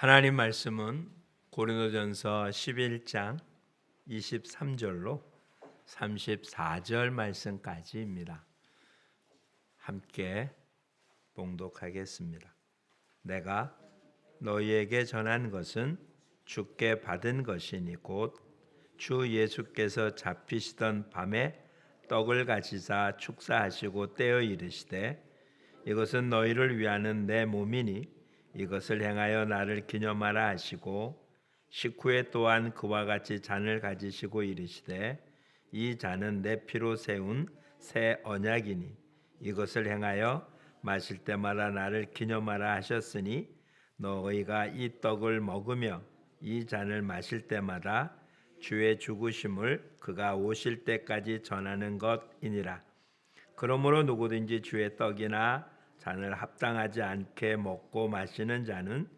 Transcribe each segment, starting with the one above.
하나님 말씀은 고린도전서 11장 23절로 34절 말씀까지입니다. 함께 봉독하겠습니다. 내가 너희에게 전한 것은 주께 받은 것이니 곧 주 예수께서 잡히시던 밤에 떡을 가지사 축사하시고 떼어 이르시되 이것은 너희를 위하는 내 몸이니 이것을 행하여 나를 기념하라 하시고 식후에 또한 그와 같이 잔을 가지시고 이르시되 이 잔은 내 피로 세운 새 언약이니 이것을 행하여 마실 때마다 나를 기념하라 하셨으니 너희가 이 떡을 먹으며 이 잔을 마실 때마다 주의 죽으심을 그가 오실 때까지 전하는 것이니라. 그러므로 누구든지 주의 떡이나 잔을 합당하지 않게 먹고 마시는 자는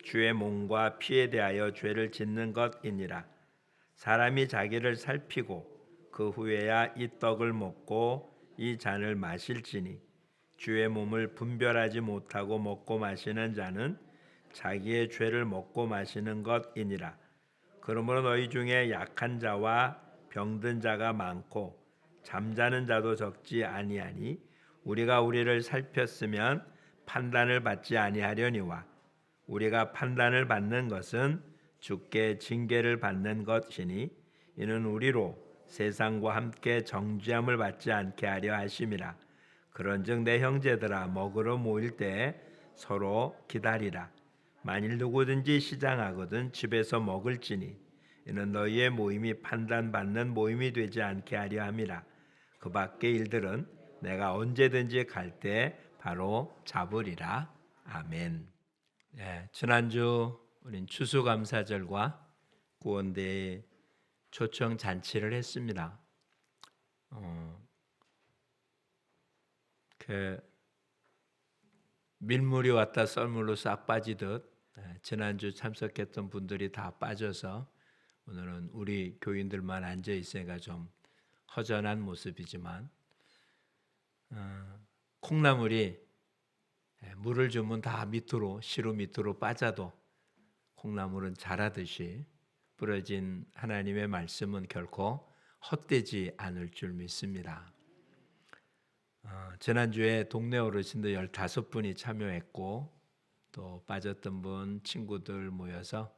주의 몸과 피에 대하여 죄를 짓는 것이니라. 사람이 자기를 살피고 그 후에야 이 떡을 먹고 이 잔을 마실지니 주의 몸을 분별하지 못하고 먹고 마시는 자는 자기의 죄를 먹고 마시는 것이니라. 그러므로 너희 중에 약한 자와 병든 자가 많고 잠자는 자도 적지 아니하니 우리가 우리를 살폈으면 판단을 받지 아니하려니와 우리가 판단을 받는 것은 주께 징계를 받는 것이니 이는 우리로 세상과 함께 정죄함을 받지 않게 하려 하심이라. 그런즉 내 형제들아 먹으러 모일 때 서로 기다리라. 만일 누구든지 시장하거든 집에서 먹을지니 이는 너희의 모임이 판단받는 모임이 되지 않게 하려 함이라. 그 밖의 일들은 내가 언제든지 갈 때 바로 잡으리라. 아멘. 지난주 우린 추수감사절과 구원대회 초청 잔치를 했습니다. 밀물이 왔다 썰물로 싹 빠지듯 지난주 참석했던 분들이 다 빠져서 오늘은 우리 교인들만 앉아 있으니까 좀 허전한 모습이지만 콩나물이 물을 주면 다 밑으로 시루 밑으로 빠져도 콩나물은 자라듯이 부러진 하나님의 말씀은 결코 헛되지 않을 줄 믿습니다. 지난주에 동네 어르신들 15분이 참여했고 또 빠졌던 분 친구들 모여서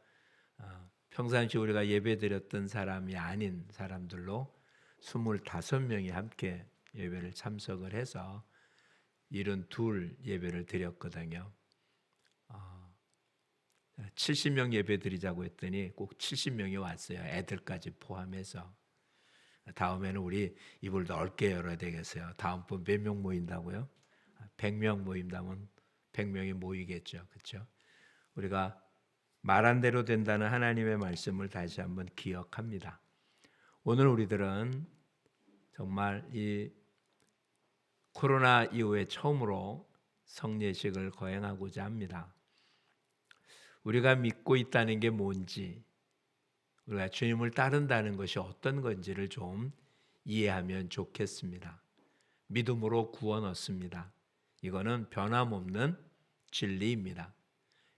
평상시 우리가 예배드렸던 사람이 아닌 사람들로 25명이 함께 예배를 참석을 해서 72 예배를 드렸거든요. 70명 예배 드리자고 했더니 꼭 70명이 왔어요. 애들까지 포함해서. 다음에는 우리 입을 넓게 열어야 되겠어요. 다음번 몇 명 모인다고요? 100명 모인다면 100명이 모이겠죠. 그렇죠? 우리가 말한 대로 된다는 하나님의 말씀을 다시 한번 기억합니다. 오늘 우리들은 정말 이 코로나 이후에 처음으로 성례식을 거행하고자 합니다. 우리가 믿고 있다는 게 뭔지, 우리가 주님을 따른다는 것이 어떤 건지를 좀 이해하면 좋겠습니다. 믿음으로 구원 얻습니다. 이거는 변함없는 진리입니다.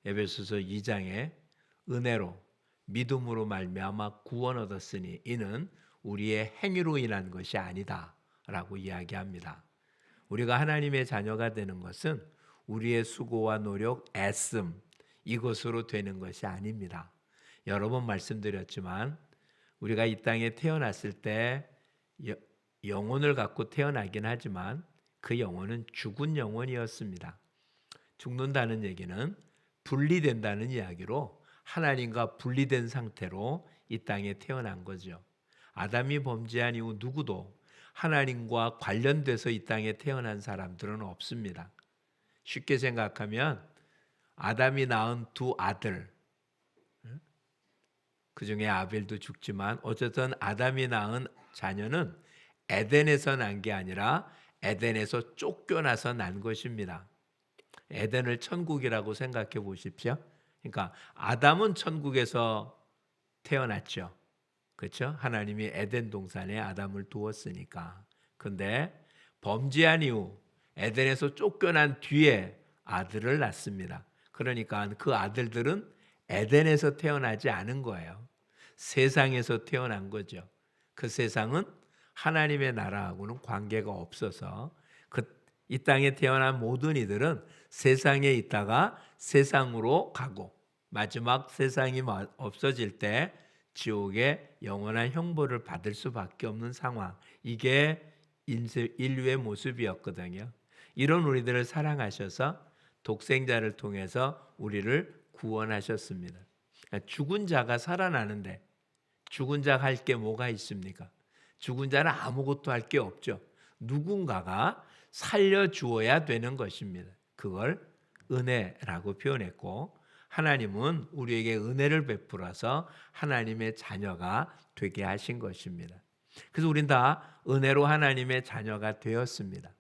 에베소서 2장에 은혜로 믿음으로 말미암아 구원 얻었으니 이는 우리의 행위로 인한 것이 아니다라고 이야기합니다. 우리가 하나님의 자녀가 되는 것은 우리의 수고와 노력, 애씀 이것으로 되는 것이 아닙니다. 여러 번 말씀드렸지만 우리가 이 땅에 태어났을 때 영혼을 갖고 태어나긴 하지만 그 영혼은 죽은 영혼이었습니다. 죽는다는 얘기는 분리된다는 이야기로 하나님과 분리된 상태로 이 땅에 태어난 거죠. 아담이 범죄한 이후 누구도 하나님과 관련돼서 이 땅에 태어난 사람들은 없습니다. 쉽게 생각하면 아담이 낳은 두 아들, 그 중에 아벨도 죽지만 어쨌든 아담이 낳은 자녀는 에덴에서 난 게 아니라 에덴에서 쫓겨나서 난 것입니다. 에덴을 천국이라고 생각해 보십시오. 그러니까 아담은 천국에서 태어났죠. 그렇죠? 하나님이 에덴 동산에 아담을 두었으니까. 근데 범죄한 이후 에덴에서 쫓겨난 뒤에 아들을 낳습니다. 그러니까 그 아들들은 에덴에서 태어나지 않은 거예요. 세상에서 태어난 거죠. 그 세상은 하나님의 나라하고는 관계가 없어서 이 땅에 태어난 모든 이들은 세상에 있다가 세상으로 가고 마지막 세상이 없어질 때 지옥의 영원한 형벌을 받을 수밖에 없는 상황. 이게 인류의 모습이었거든요. 이런 우리들을 사랑하셔서 독생자를 통해서 우리를 구원하셨습니다. 죽은 자가 살아나는데 죽은 자가 할 게 뭐가 있습니까? 죽은 자는 아무것도 할 게 없죠. 누군가가 살려주어야 되는 것입니다. 그걸 은혜라고 표현했고 하나님은 우리에게 은혜를 베풀어서 하나님의 자녀가 되게 하신 것입니다. 그래서 우린 다 은혜로 하나님의 자녀가 되었습니다.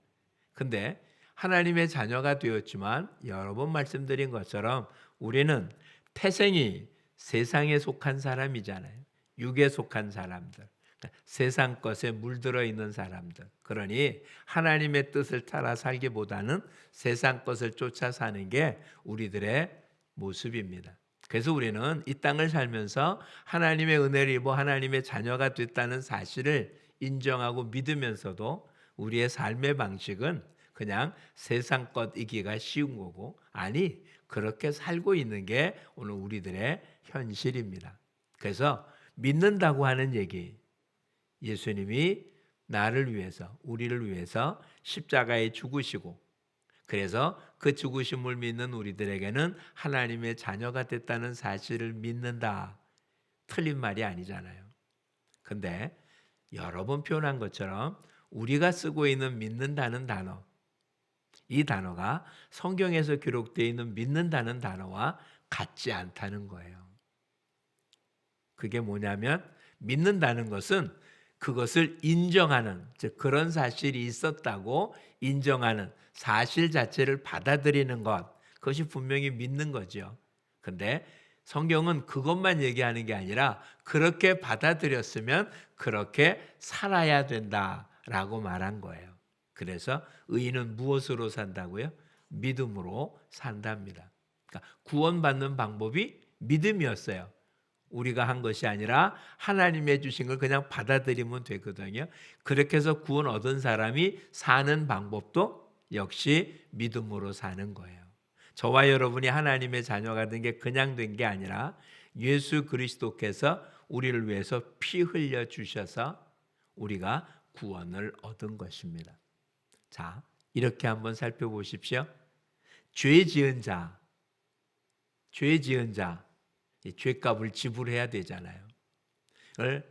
근데 하나님의 자녀가 되었지만 여러 번 말씀드린 것처럼 우리는 태생이 세상에 속한 사람이잖아요. 육에 속한 사람들. 세상 것에 물들어 있는 사람들. 그러니 하나님의 뜻을 따라 살기보다는 세상 것을 쫓아 사는 게 우리들의 모습입니다. 그래서 우리는 이 땅을 살면서 하나님의 은혜를 입어 하나님의 자녀가 됐다는 사실을 인정하고 믿으면서도 우리의 삶의 방식은 그냥 세상 것이기가 쉬운 거고 아니 그렇게 살고 있는 게 오늘 우리들의 현실입니다. 그래서 믿는다고 하는 얘기, 예수님이 나를 위해서, 우리를 위해서 십자가에 죽으시고 그래서 그 죽으심을 믿는 우리들에게는 하나님의 자녀가 됐다는 사실을 믿는다. 틀린 말이 아니잖아요. 근데 여러 번 표현한 것처럼 우리가 쓰고 있는 믿는다는 단어, 이 단어가 성경에서 기록되어 있는 믿는다는 단어와 같지 않다는 거예요. 그게 뭐냐면 믿는다는 것은 그것을 인정하는, 즉 그런 사실이 있었다고 인정하는 사실 자체를 받아들이는 것, 그것이 분명히 믿는 거죠. 근데 성경은 그것만 얘기하는 게 아니라 그렇게 받아들였으면 그렇게 살아야 된다라고 말한 거예요. 그래서 의인은 무엇으로 산다고요? 믿음으로 산답니다. 그러니까 구원받는 방법이 믿음이었어요. 우리가 한 것이 아니라 하나님의 주신 걸 그냥 받아들이면 되거든요. 그렇게 해서 구원 얻은 사람이 사는 방법도 역시 믿음으로 사는 거예요. 저와 여러분이 하나님의 자녀가 된 게 그냥 된 게 아니라 예수 그리스도께서 우리를 위해서 피 흘려 주셔서 우리가 구원을 얻은 것입니다. 자, 이렇게 한번 살펴보십시오. 죄 지은 자, 이 죄값을 지불해야 되잖아요. 그걸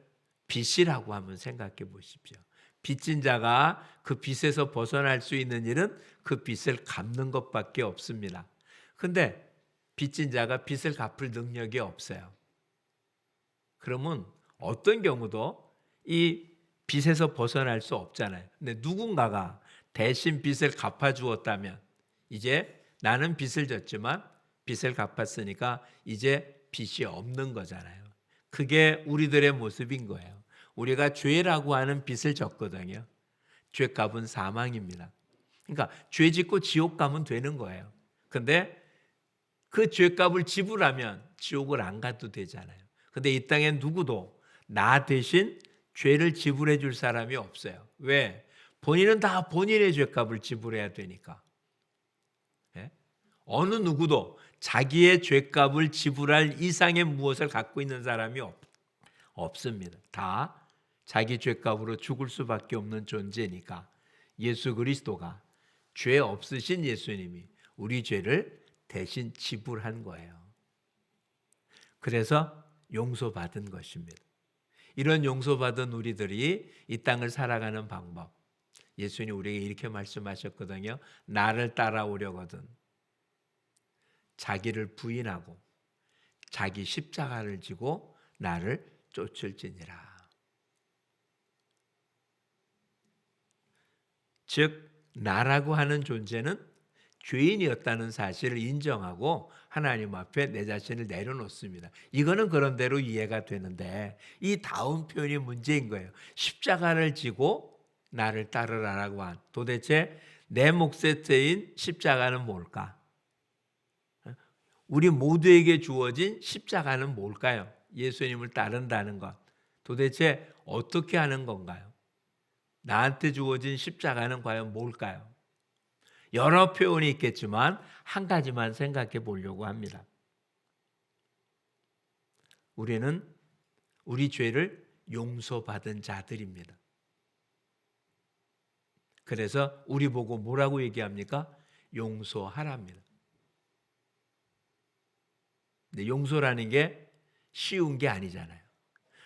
빚이라고 한번 생각해 보십시오. 빚진 자가 그 빚에서 벗어날 수 있는 일은 그 빚을 갚는 것밖에 없습니다. 근데 빚진 자가 빚을 갚을 능력이 없어요. 그러면 어떤 경우도 이 빚에서 벗어날 수 없잖아요. 근데 누군가가 대신 빚을 갚아 주었다면 이제 나는 빚을 졌지만 빚을 갚았으니까 이제 빚이 없는 거잖아요. 그게 우리들의 모습인 거예요. 우리가 죄라고 하는 빚을 졌거든요. 죄값은 사망입니다. 그러니까 죄 짓고 지옥 가면 되는 거예요. 근데 그 죄값을 지불하면 지옥을 안 가도 되잖아요. 근데 이 땅엔 누구도 나 대신 죄를 지불해 줄 사람이 없어요. 왜? 본인은 다 본인의 죄값을 지불해야 되니까. 예? 어느 누구도 자기의 죄값을 지불할 이상의 무엇을 갖고 있는 사람이 없습니다. 다 자기 죄값으로 죽을 수밖에 없는 존재니까 예수 그리스도가 죄 없으신 예수님이 우리 죄를 대신 지불한 거예요. 그래서 용서받은 것입니다. 이런 용서받은 우리들이 이 땅을 살아가는 방법, 예수님이 우리에게 이렇게 말씀하셨거든요. 나를 따라오려거든 자기를 부인하고 자기 십자가를 지고 나를 쫓을지니라. 즉 나라고 하는 존재는 죄인이었다는 사실을 인정하고 하나님 앞에 내 자신을 내려놓습니다. 이거는 그런대로 이해가 되는데 이 다음 표현이 문제인 거예요. 십자가를 지고 나를 따르라라고 한 도대체 내 몫의 죄인 십자가는 뭘까? 우리 모두에게 주어진 십자가는 뭘까요? 예수님을 따른다는 것. 도대체 어떻게 하는 건가요? 나한테 주어진 십자가는 과연 뭘까요? 여러 표현이 있겠지만 한 가지만 생각해 보려고 합니다. 우리는 우리 죄를 용서받은 자들입니다. 그래서 우리 보고 뭐라고 얘기합니까? 용서하랍니다. 근데 용서라는 게 쉬운 게 아니잖아요.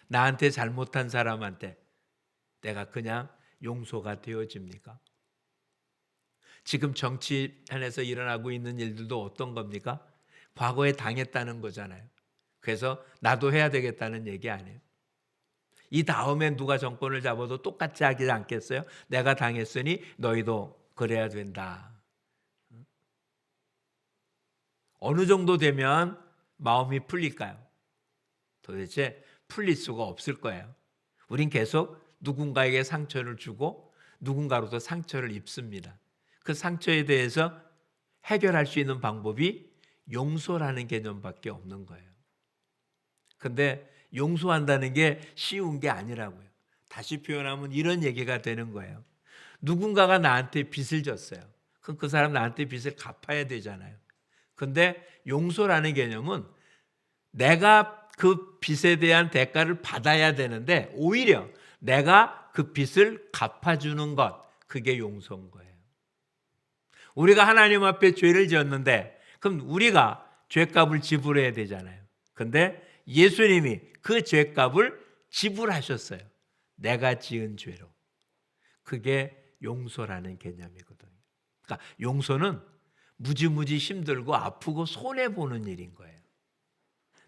나한테 잘못한 사람한테 내가 그냥 용서가 되어집니까? 지금 정치 안에서 일어나고 있는 일들도 어떤 겁니까? 과거에 당했다는 거잖아요. 그래서 나도 해야 되겠다는 얘기 아니에요. 이 다음에 누가 정권을 잡아도 똑같이 하지 않겠어요? 내가 당했으니 너희도 그래야 된다. 어느 정도 되면 마음이 풀릴까요? 도대체 풀릴 수가 없을 거예요. 우린 계속 누군가에게 상처를 주고 누군가로부터 상처를 입습니다. 그 상처에 대해서 해결할 수 있는 방법이 용서라는 개념밖에 없는 거예요. 근데 용서한다는 게 쉬운 게 아니라고요. 다시 표현하면 이런 얘기가 되는 거예요. 누군가가 나한테 빚을 졌어요. 그럼 그 사람 나한테 빚을 갚아야 되잖아요. 근데 용서라는 개념은 내가 그 빚에 대한 대가를 받아야 되는데 오히려 내가 그 빚을 갚아주는 것, 그게 용서인 거예요. 우리가 하나님 앞에 죄를 지었는데 그럼 우리가 죄값을 지불해야 되잖아요. 근데 예수님이 그 죄값을 지불하셨어요. 내가 지은 죄로. 그게 용서라는 개념이거든요. 그러니까 용서는 무지무지 힘들고 아프고 손해보는 일인 거예요.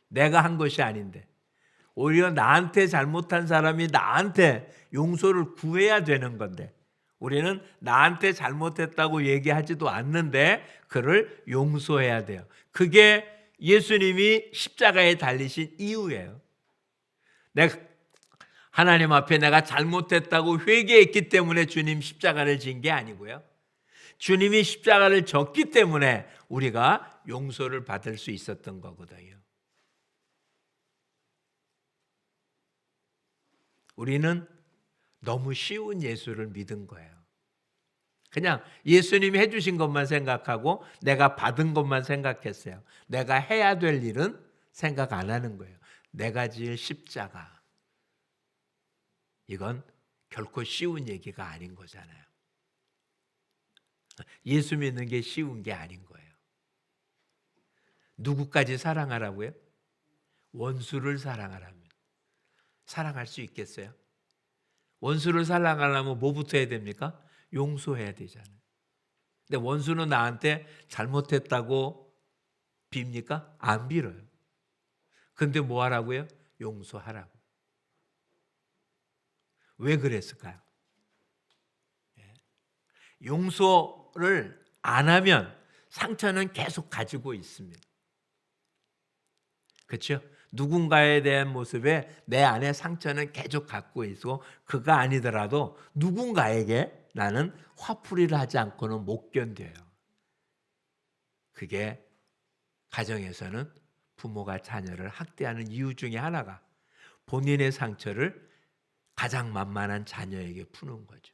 내가 한 것이 아닌데 오히려 나한테 잘못한 사람이 나한테 용서를 구해야 되는 건데 우리는 나한테 잘못했다고 얘기하지도 않는데 그를 용서해야 돼요. 그게 예수님이 십자가에 달리신 이유예요. 내가 하나님 앞에 내가 잘못했다고 회개했기 때문에 주님 십자가를 진 게 아니고요. 주님이 십자가를 졌기 때문에 우리가 용서를 받을 수 있었던 거거든요. 우리는 너무 쉬운 예수를 믿은 거예요. 그냥 예수님이 해주신 것만 생각하고 내가 받은 것만 생각했어요. 내가 해야 될 일은 생각 안 하는 거예요. 내가 지을 십자가. 이건 결코 쉬운 얘기가 아닌 거잖아요. 예수 믿는 게 쉬운 게 아닌 거예요. 누구까지 사랑하라고요? 원수를 사랑하라면. 사랑할 수 있겠어요? 원수를 사랑하려면 뭐부터 해야 됩니까? 용서해야 되잖아요. 근데 원수는 나한테 잘못했다고 빕니까? 안 빌어요. 근데 뭐 하라고요? 용서하라고. 왜 그랬을까요? 용서를 안 하면 상처는 계속 가지고 있습니다. 그렇죠? 누군가에 대한 모습에 내 안에 상처는 계속 갖고 있고 그가 아니더라도 누군가에게 나는 화풀이를 하지 않고는 못 견뎌요. 그게 가정에서는 부모가 자녀를 학대하는 이유 중에 하나가 본인의 상처를 가장 만만한 자녀에게 푸는 거죠.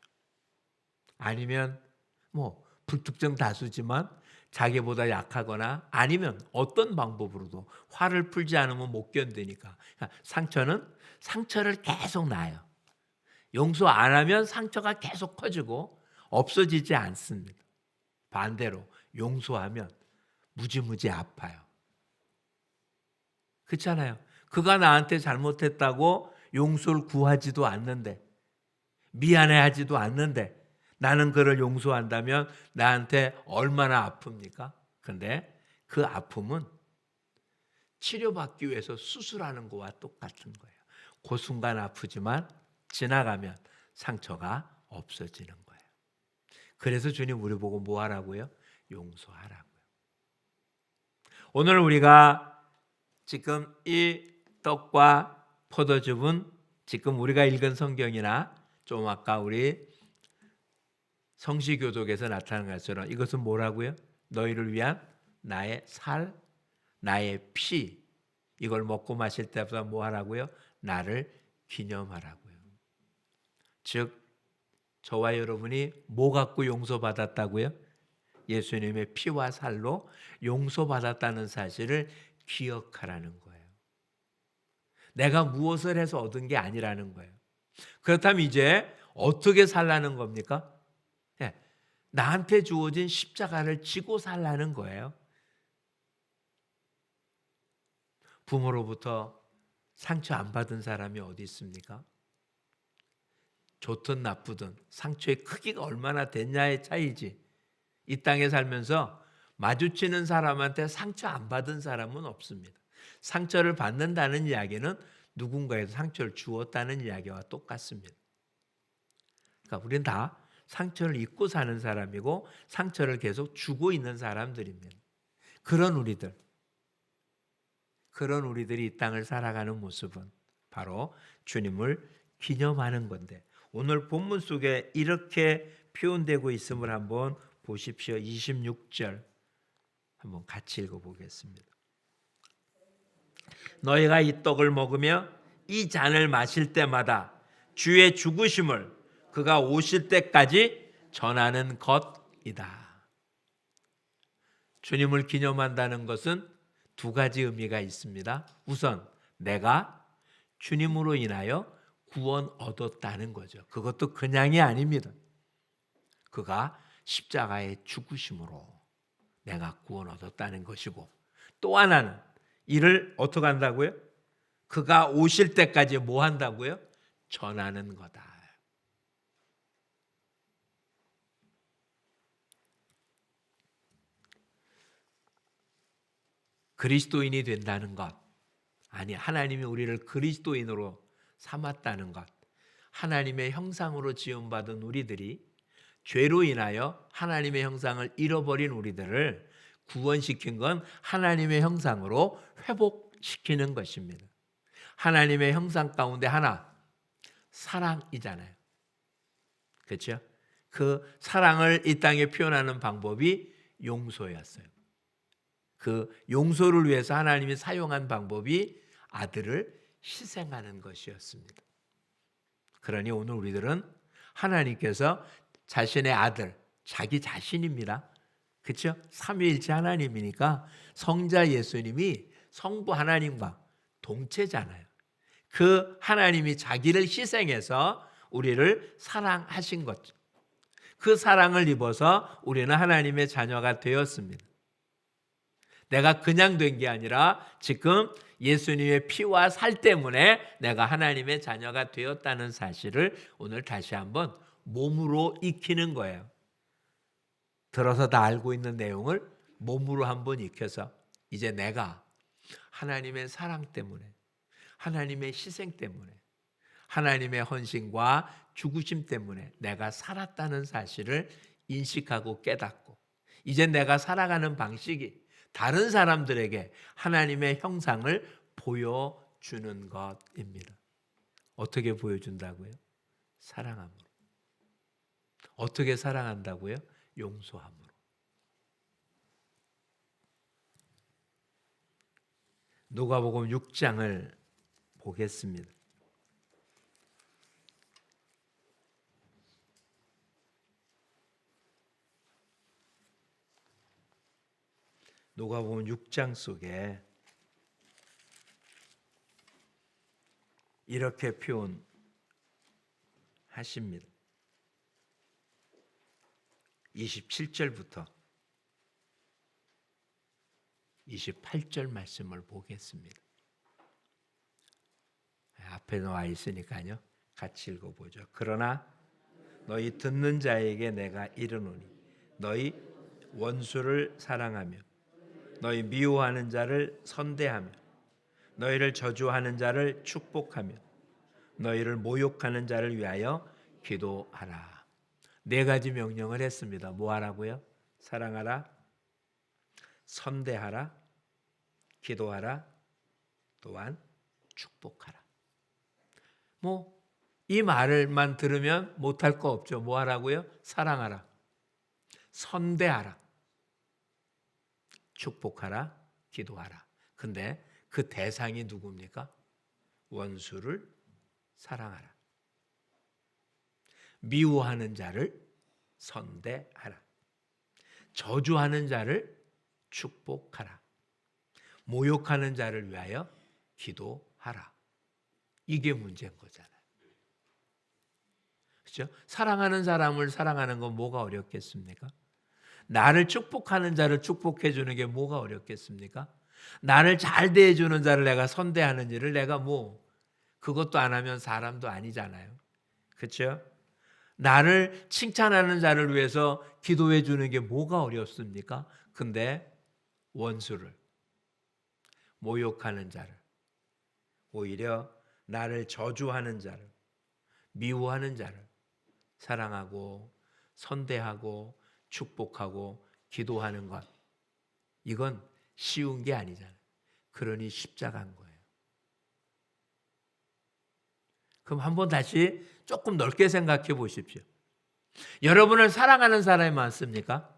아니면 뭐 불특정 다수지만 자기보다 약하거나 아니면 어떤 방법으로도 화를 풀지 않으면 못 견디니까 그러니까 상처는 상처를 계속 낳아요. 용서 안 하면 상처가 계속 커지고 없어지지 않습니다. 반대로 용서하면 무지무지 아파요. 그렇잖아요. 그가 나한테 잘못했다고 용서를 구하지도 않는데 미안해하지도 않는데 나는 그를 용서한다면 나한테 얼마나 아픕니까? 근데 그 아픔은 치료받기 위해서 수술하는 거와 똑같은 거예요. 그 순간 아프지만 지나가면 상처가 없어지는 거예요. 그래서 주님 우리 보고 뭐 하라고요? 용서하라고요. 오늘 우리가 지금 이 떡과 포도즙은 지금 우리가 읽은 성경이나 좀 아까 우리 성시교독에서 나타난 것처럼 이것은 뭐라고요? 너희를 위한 나의 살, 나의 피, 이걸 먹고 마실 때마다 뭐 하라고요? 나를 기념하라고요. 즉 저와 여러분이 뭐 갖고 용서받았다고요? 예수님의 피와 살로 용서받았다는 사실을 기억하라는 거예요. 내가 무엇을 해서 얻은 게 아니라는 거예요. 그렇다면 이제 어떻게 살라는 겁니까? 네, 나한테 주어진 십자가를 지고 살라는 거예요. 부모로부터 상처 안 받은 사람이 어디 있습니까? 좋든 나쁘든 상처의 크기가 얼마나 됐냐의 차이지. 이 땅에 살면서 마주치는 사람한테 상처 안 받은 사람은 없습니다. 상처를 받는다는 이야기는 누군가에게 상처를 주었다는 이야기와 똑같습니다. 그러니까 우리는 다 상처를 입고 사는 사람이고 상처를 계속 주고 있는 사람들입니다. 그런 우리들이 이 땅을 살아가는 모습은 바로 주님을 기념하는 건데, 오늘 본문 속에 이렇게 표현되고 있음을 한번 보십시오. 26절 한번 같이 읽어보겠습니다. 너희가 이 떡을 먹으며 이 잔을 마실 때마다 주의 죽으심을 그가 오실 때까지 전하는 것이다. 주님을 기념한다는 것은 두 가지 의미가 있습니다. 우선 내가 주님으로 인하여 구원 얻었다는 거죠. 그것도 그냥이 아닙니다. 그가 십자가의 죽으심으로 내가 구원 얻었다는 것이고, 또 하나는 이를 어떻게 한다고요? 그가 오실 때까지 뭐 한다고요? 전하는 거다. 그리스도인이 된다는 것, 아니 하나님이 우리를 그리스도인으로 삼았다는 것, 하나님의 형상으로 지음받은 우리들이 죄로 인하여 하나님의 형상을 잃어버린 우리들을 구원시킨 건 하나님의 형상으로 회복시키는 것입니다. 하나님의 형상 가운데 하나, 사랑이잖아요. 그렇죠? 그 사랑을 이 땅에 표현하는 방법이 용서였어요. 그 용서를 위해서 하나님이 사용한 방법이 아들을 희생하는 것이었습니다. 그러니 오늘 우리들은 하나님께서 자신의 아들, 자기 자신입니다. 그렇죠? 삼위일체 하나님이니까 성자 예수님이 성부 하나님과 동체잖아요. 그 하나님이 자기를 희생해서 우리를 사랑하신 거죠. 그 사랑을 입어서 우리는 하나님의 자녀가 되었습니다. 내가 그냥 된 게 아니라 지금 예수님의 피와 살 때문에 내가 하나님의 자녀가 되었다는 사실을 오늘 다시 한번 몸으로 익히는 거예요. 들어서 다 알고 있는 내용을 몸으로 한번 익혀서 이제 내가 하나님의 사랑 때문에, 하나님의 희생 때문에, 하나님의 헌신과 죽으심 때문에 내가 살았다는 사실을 인식하고 깨닫고, 이제 내가 살아가는 방식이 다른 사람들에게 하나님의 형상을 보여주는 것입니다. 어떻게 보여준다고요? 사랑함으로. 어떻게 사랑한다고요? 용서함으로. 누가복음 6장을 보겠습니다. 누가복음 6장 속에 이렇게 표현하십니다. 27절부터 28절 말씀을 보겠습니다. 앞에 나와 있으니까요. 같이 읽어보죠. 그러나 너희 듣는 자에게 내가 이르노니 너희 원수를 사랑하며 너희 미워하는 자를 선대하며 너희를 저주하는 자를 축복하며 너희를 모욕하는 자를 위하여 기도하라. 네 가지 명령을 했습니다. 뭐 하라고요? 사랑하라, 선대하라, 기도하라, 또한 축복하라. 이 말을만 들으면 못할 거 없죠. 뭐 하라고요? 사랑하라, 선대하라, 축복하라, 기도하라. 근데 그 대상이 누굽니까? 원수를 사랑하라. 미워하는 자를 선대하라. 저주하는 자를 축복하라. 모욕하는 자를 위하여 기도하라. 이게 문제인 거잖아요. 그렇죠? 사랑하는 사람을 사랑하는 건 뭐가 어렵겠습니까? 나를 축복하는 자를 축복해 주는 게 뭐가 어렵겠습니까? 나를 잘 대해 주는 자를 내가 선대하는 일을 내가 그것도 안 하면 사람도 아니잖아요. 그렇죠? 나를 칭찬하는 자를 위해서 기도해 주는 게 뭐가 어렵습니까? 근데 원수를, 모욕하는 자를, 오히려 나를 저주하는 자를, 미워하는 자를 사랑하고 선대하고 축복하고 기도하는 것, 이건 쉬운 게 아니잖아요. 그러니 십자가인 거예요. 그럼 한번 다시 조금 넓게 생각해 보십시오. 여러분을 사랑하는 사람이 많습니까?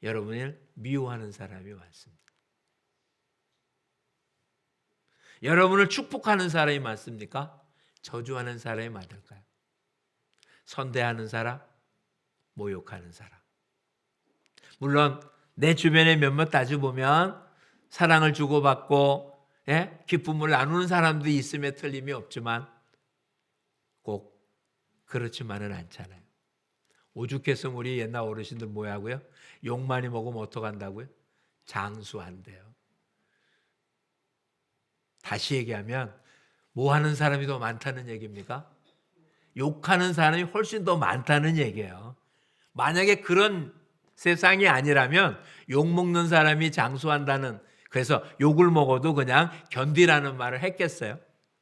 여러분을 미워하는 사람이 많습니다. 여러분을 축복하는 사람이 많습니까? 저주하는 사람이 많을까요? 선대하는 사람, 모욕하는 사람. 물론 내 주변에 몇몇 따져보면 사랑을 주고받고 기쁨을 나누는 사람도 있음에 틀림이 없지만 꼭 그렇지만은 않잖아요. 오죽했으면 우리 옛날 어르신들 뭐하고요? 욕 많이 먹으면 어떡한다고요? 장수한대요. 다시 얘기하면 뭐 하는 사람이 더 많다는 얘기입니까? 욕하는 사람이 훨씬 더 많다는 얘기예요. 만약에 그런 세상이 아니라면 욕 먹는 사람이 장수한다는, 그래서 욕을 먹어도 그냥 견디라는 말을 했겠어요?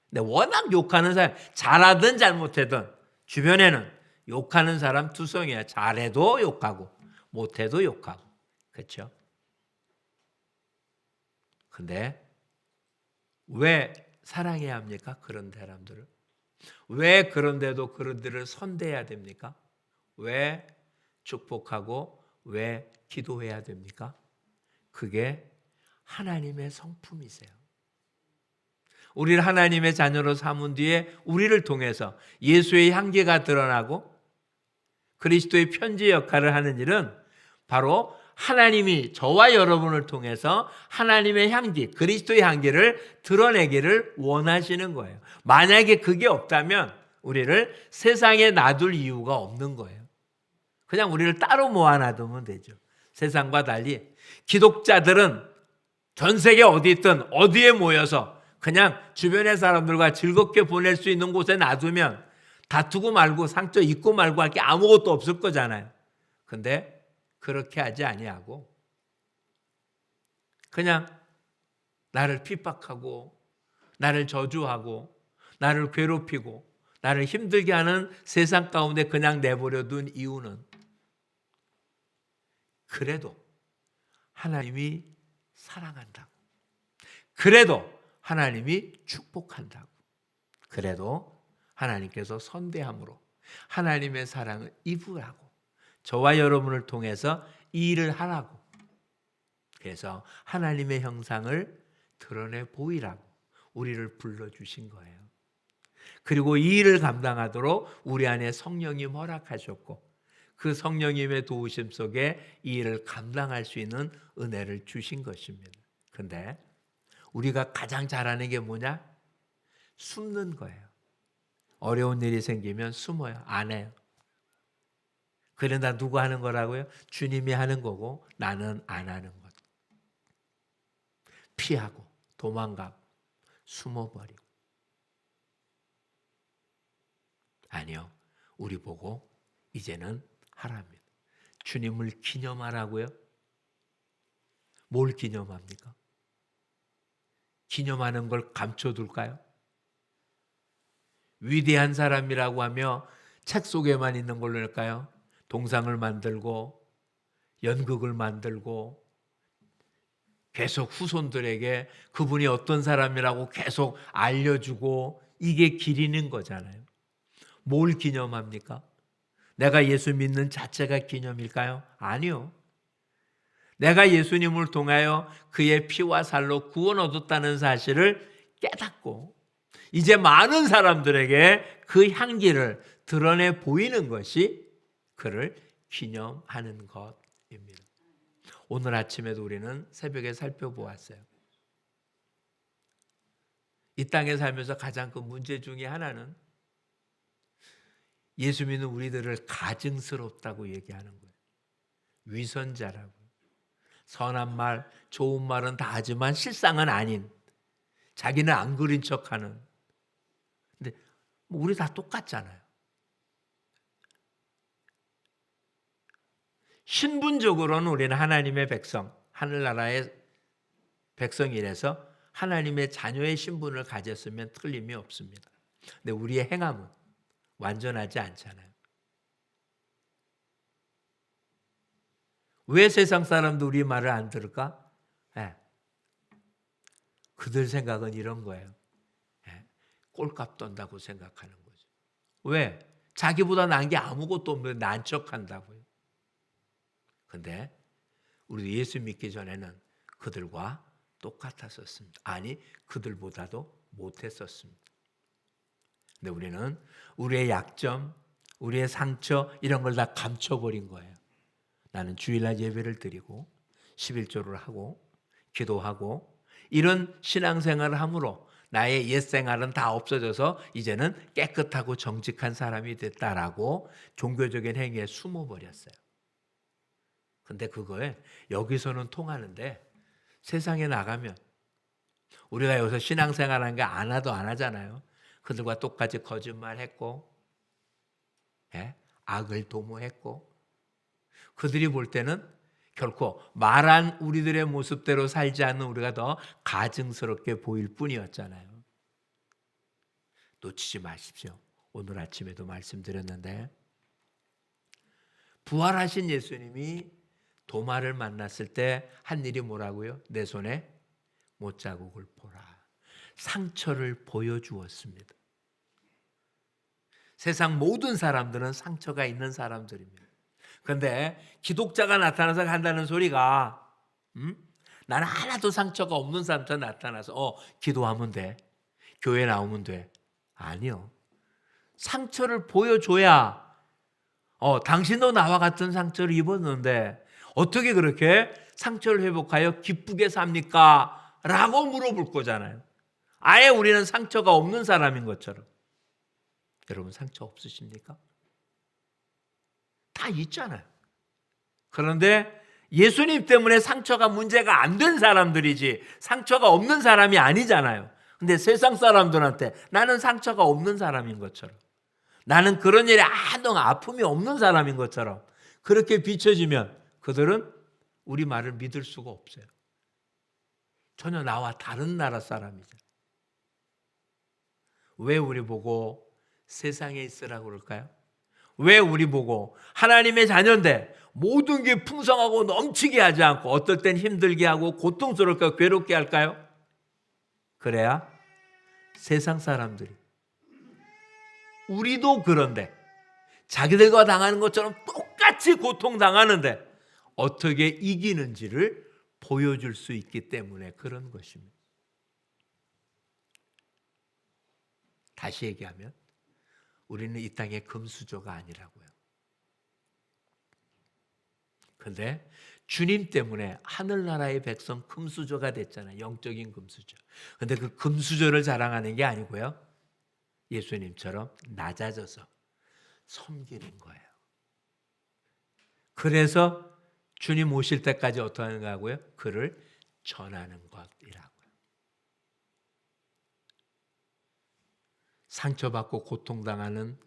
근데 워낙 욕하는 사람, 잘하든 잘못하든 주변에는 욕하는 사람 투성이야. 잘해도 욕하고 못해도 욕하고. 그렇죠? 근데 왜 사랑해야 합니까? 그런 사람들을. 왜 그런데도 그런들을 선대해야 됩니까? 왜 축복하고 왜 기도해야 됩니까? 그게 하나님의 성품이세요. 우리를 하나님의 자녀로 삼은 뒤에 우리를 통해서 예수의 향기가 드러나고 그리스도의 편지 역할을 하는 일은 바로 하나님이 저와 여러분을 통해서 하나님의 향기, 그리스도의 향기를 드러내기를 원하시는 거예요. 만약에 그게 없다면 우리를 세상에 놔둘 이유가 없는 거예요. 그냥 우리를 따로 모아놔두면 되죠. 세상과 달리 기독자들은 전 세계 어디 있든 어디에 모여서 그냥 주변의 사람들과 즐겁게 보낼 수 있는 곳에 놔두면 다투고 말고 상처 입고 말고 할 게 아무것도 없을 거잖아요. 근데 그렇게 하지 아니하고 그냥 나를 핍박하고 나를 저주하고 나를 괴롭히고 나를 힘들게 하는 세상 가운데 그냥 내버려 둔 이유는 그래도 하나님이 사랑한다고, 그래도 하나님이 축복한다고, 그래도 하나님께서 선대함으로 하나님의 사랑을 입으라고, 저와 여러분을 통해서 이 일을 하라고, 그래서 하나님의 형상을 드러내 보이라고 우리를 불러주신 거예요. 그리고 이 일을 감당하도록 우리 안에 성령이 허락하셨고 그 성령님의 도우심 속에 이 일을 감당할 수 있는 은혜를 주신 것입니다. 그런데 우리가 가장 잘하는 게 뭐냐? 숨는 거예요. 어려운 일이 생기면 숨어요. 안 해요. 그러나 누가 하는 거라고요? 주님이 하는 거고 나는 안 하는 것. 피하고 도망가고 숨어버리고. 아니요. 우리 보고 이제는 하랍니다. 주님을 기념하라고요? 뭘 기념합니까? 기념하는 걸 감춰둘까요? 위대한 사람이라고 하며 책 속에만 있는 걸로 할까요? 동상을 만들고 연극을 만들고 계속 후손들에게 그분이 어떤 사람이라고 계속 알려주고 이게 기리는 거잖아요. 뭘 기념합니까? 내가 예수 믿는 자체가 기념일까요? 아니요. 내가 예수님을 통하여 그의 피와 살로 구원 얻었다는 사실을 깨닫고 이제 많은 사람들에게 그 향기를 드러내 보이는 것이 그를 기념하는 것입니다. 오늘 아침에도 우리는 새벽에 살펴보았어요. 이 땅에 살면서 가장 큰 문제 중에 하나는 예수 믿는 우리들을 가증스럽다고 얘기하는 거예요. 위선자라고. 선한 말, 좋은 말은 다 하지만 실상은 아닌, 자기는 안 그린 척하는. 근데 우리 다 똑같잖아요. 신분적으로는 우리는 하나님의 백성, 하늘나라의 백성이라서 하나님의 자녀의 신분을 가졌으면 틀림이 없습니다. 근데 우리의 행함은 완전하지 않잖아요. 왜 세상 사람도 우리 말을 안 들을까? 그들 생각은 이런 거예요. 꼴값 떤다고 생각하는 거죠. 왜? 자기보다 나은 게 아무것도 없는데 난 척한다고요. 근데 우리 예수 믿기 전에는 그들과 똑같았었습니다. 아니, 그들보다도 못했었습니다. 근데 우리는 우리의 약점, 우리의 상처 이런 걸 다 감춰버린 거예요. 나는 주일날 예배를 드리고 11조를 하고 기도하고 이런 신앙생활을 함으로 나의 옛생활은 다 없어져서 이제는 깨끗하고 정직한 사람이 됐다라고 종교적인 행위에 숨어버렸어요. 근데 그거에 여기서는 통하는데 세상에 나가면 우리가 여기서 신앙생활하는 게 안 하잖아요. 그들과 똑같이 거짓말했고 악을 도모했고 그들이 볼 때는 결코 말한 우리들의 모습대로 살지 않는 우리가 더 가증스럽게 보일 뿐이었잖아요. 놓치지 마십시오. 오늘 아침에도 말씀드렸는데 부활하신 예수님이 도마를 만났을 때 한 일이 뭐라고요? 내 손에 못자국을 보라. 상처를 보여주었습니다. 세상 모든 사람들은 상처가 있는 사람들입니다. 그런데 기독자가 나타나서 한다는 소리가 나는 하나도 상처가 없는 사람처럼 나타나서 기도하면 돼. 교회 나오면 돼. 아니요. 상처를 보여줘야 당신도 나와 같은 상처를 입었는데 어떻게 그렇게 상처를 회복하여 기쁘게 삽니까? 라고 물어볼 거잖아요. 아예 우리는 상처가 없는 사람인 것처럼. 여러분 상처 없으십니까? 다 있잖아요. 그런데 예수님 때문에 상처가 문제가 안 된 사람들이지 상처가 없는 사람이 아니잖아요. 근데 세상 사람들한테 나는 상처가 없는 사람인 것처럼 나는 그런 일에 아동 아픔이 없는 사람인 것처럼 그렇게 비춰지면 그들은 우리 말을 믿을 수가 없어요. 전혀 나와 다른 나라 사람이죠. 왜 우리 보고 세상에 있으라고 그럴까요? 왜 우리 보고 하나님의 자녀인데 모든 게 풍성하고 넘치게 하지 않고 어떨 땐 힘들게 하고 고통스럽게 괴롭게 할까요? 그래야 세상 사람들이 우리도 그런데 자기들과 당하는 것처럼 똑같이 고통당하는데 어떻게 이기는지를 보여줄 수 있기 때문에 그런 것입니다. 다시 얘기하면 우리는 이 땅의 금수저가 아니라고요. 그런데 주님 때문에 하늘나라의 백성 금수저가 됐잖아요. 영적인 금수저. 그런데 그 금수저를 자랑하는 게 아니고요. 예수님처럼 낮아져서 섬기는 거예요. 그래서 주님 오실 때까지 어떻게 하는 거고요? 그를 전하는 것이라고요. 상처받고 고통당하는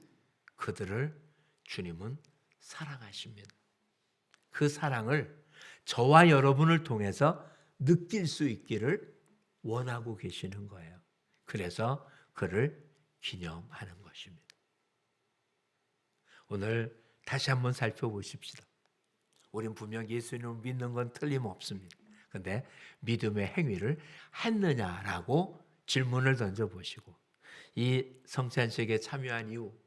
그들을 주님은 사랑하십니다. 그 사랑을 저와 여러분을 통해서 느낄 수 있기를 원하고 계시는 거예요. 그래서 그를 기념하는 것입니다. 오늘 다시 한번 살펴보십시다. 우린 분명 예수님을 믿는 건 틀림없습니다. 그런데 믿음의 행위를 했느냐라고 질문을 던져보시고 이 성찬식에 참여한 이후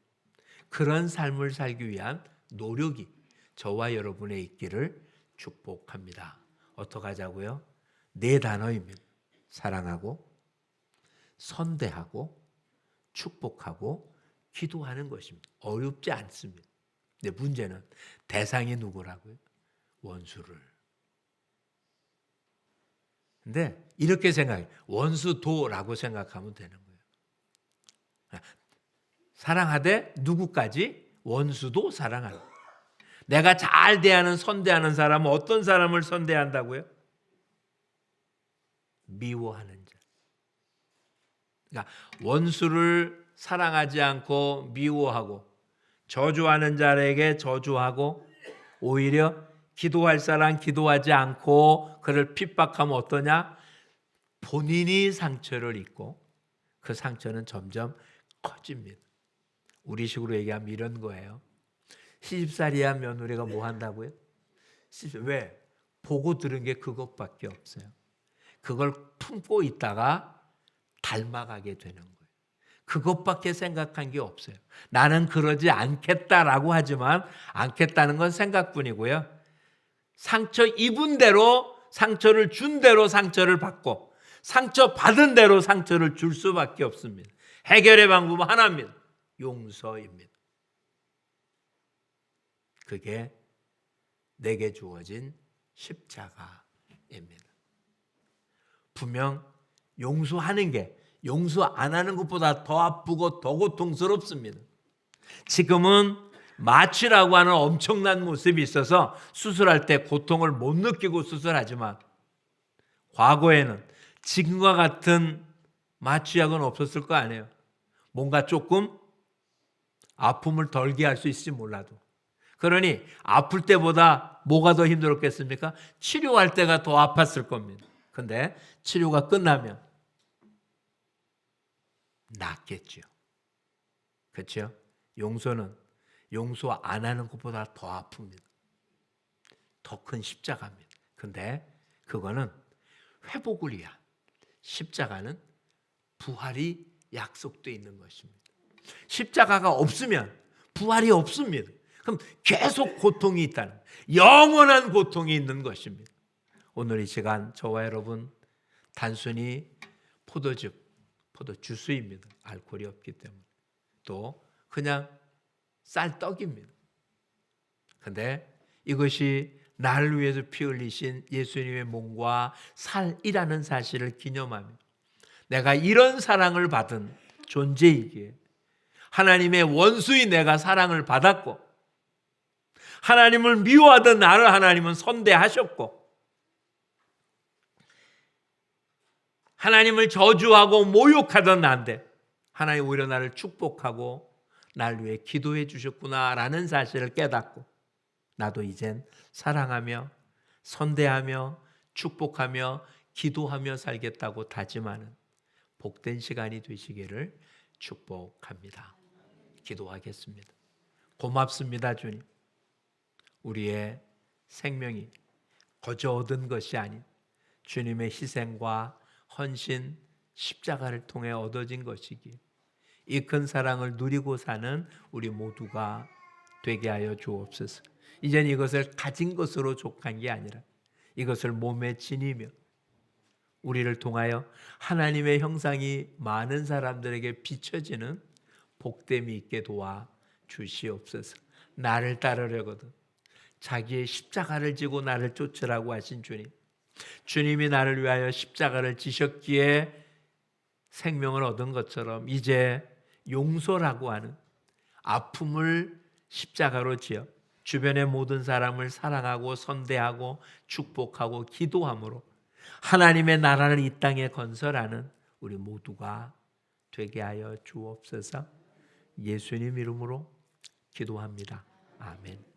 그런 삶을 살기 위한 노력이 저와 여러분의 있기를 축복합니다. 어떻게 하자고요? 4단어입니다. 사랑하고, 선대하고, 축복하고, 기도하는 것입니다. 어렵지 않습니다. 근데 문제는 대상이 누구라고요? 원수를. 근데 이렇게 생각해요. 원수도라고 생각하면 되는 거예요. 사랑하되 누구까지? 원수도 사랑하는. 내가 잘 대하는, 선대하는 사람은 어떤 사람을 선대한다고요? 미워하는 자. 그러니까 원수를 사랑하지 않고 미워하고 저주하는 자에게 저주하고 오히려 기도할 사람 기도하지 않고 그를 핍박하면 어떠냐? 본인이 상처를 입고 그 상처는 점점 커집니다. 우리식으로 얘기하면 이런 거예요. 시집살이한 며느리가 뭐 한다고요? 왜? 보고 들은 게 그것밖에 없어요. 그걸 품고 있다가 닮아가게 되는 거예요. 그것밖에 생각한 게 없어요. 나는 그러지 않겠다라고 하지만 않겠다는 건 생각뿐이고요. 상처 입은 대로, 상처를 준 대로 상처를 받고 상처 받은 대로 상처를 줄 수밖에 없습니다. 해결의 방법은 하나입니다. 용서입니다. 그게 내게 주어진 십자가입니다. 분명 용서하는 게 용서 안 하는 것보다 더 아프고 더 고통스럽습니다. 지금은 마취라고 하는 엄청난 모습이 있어서 수술할 때 고통을 못 느끼고 수술하지만 과거에는 지금과 같은 마취약은 없었을 거 아니에요. 뭔가 조금 아픔을 덜게 할 수 있을지 몰라도. 그러니 아플 때보다 뭐가 더 힘들었겠습니까? 치료할 때가 더 아팠을 겁니다. 근데 치료가 끝나면 낫겠죠. 그렇죠? 용서는 용서 안 하는 것보다 더 아픕니다. 더 큰 십자가입니다. 근데 그거는 회복을 위한, 십자가는 부활이 약속되어 있는 것입니다. 십자가가 없으면 부활이 없습니다. 그럼 계속 고통이 있다는, 영원한 고통이 있는 것입니다. 오늘 이 시간 저와 여러분 단순히 포도주스입니다. 알코올이 없기 때문에. 또 그냥 쌀떡입니다. 근데 이것이 나를 위해서 피 흘리신 예수님의 몸과 살이라는 사실을 기념하며 내가 이런 사랑을 받은 존재이기에 하나님의 원수인 내가 사랑을 받았고 하나님을 미워하던 나를 하나님은 선대하셨고 하나님을 저주하고 모욕하던 나인데 하나님 오히려 나를 축복하고 나를 위해 기도해 주셨구나라는 사실을 깨닫고 나도 이젠 사랑하며 선대하며 축복하며 기도하며 살겠다고 다짐하는 복된 시간이 되시기를 축복합니다. 기도하겠습니다. 고맙습니다, 주님. 우리의 생명이 거저 얻은 것이 아닌 주님의 희생과 헌신, 십자가를 통해 얻어진 것이기에 이 큰 사랑을 누리고 사는 우리 모두가 되게 하여 주옵소서. 이젠 이것을 가진 것으로 족한 게 아니라 이것을 몸에 지니며 우리를 통하여 하나님의 형상이 많은 사람들에게 비춰지는 복됨이 있게 도와 주시옵소서. 나를 따르려거든 자기의 십자가를 지고 나를 쫓으라고 하신 주님, 주님이 나를 위하여 십자가를 지셨기에 생명을 얻은 것처럼 이제 용서라고 하는 아픔을 십자가로 지어 주변의 모든 사람을 사랑하고 선대하고 축복하고 기도함으로 하나님의 나라를 이 땅에 건설하는 우리 모두가 되게 하여 주옵소서. 예수님 이름으로 기도합니다. 아멘.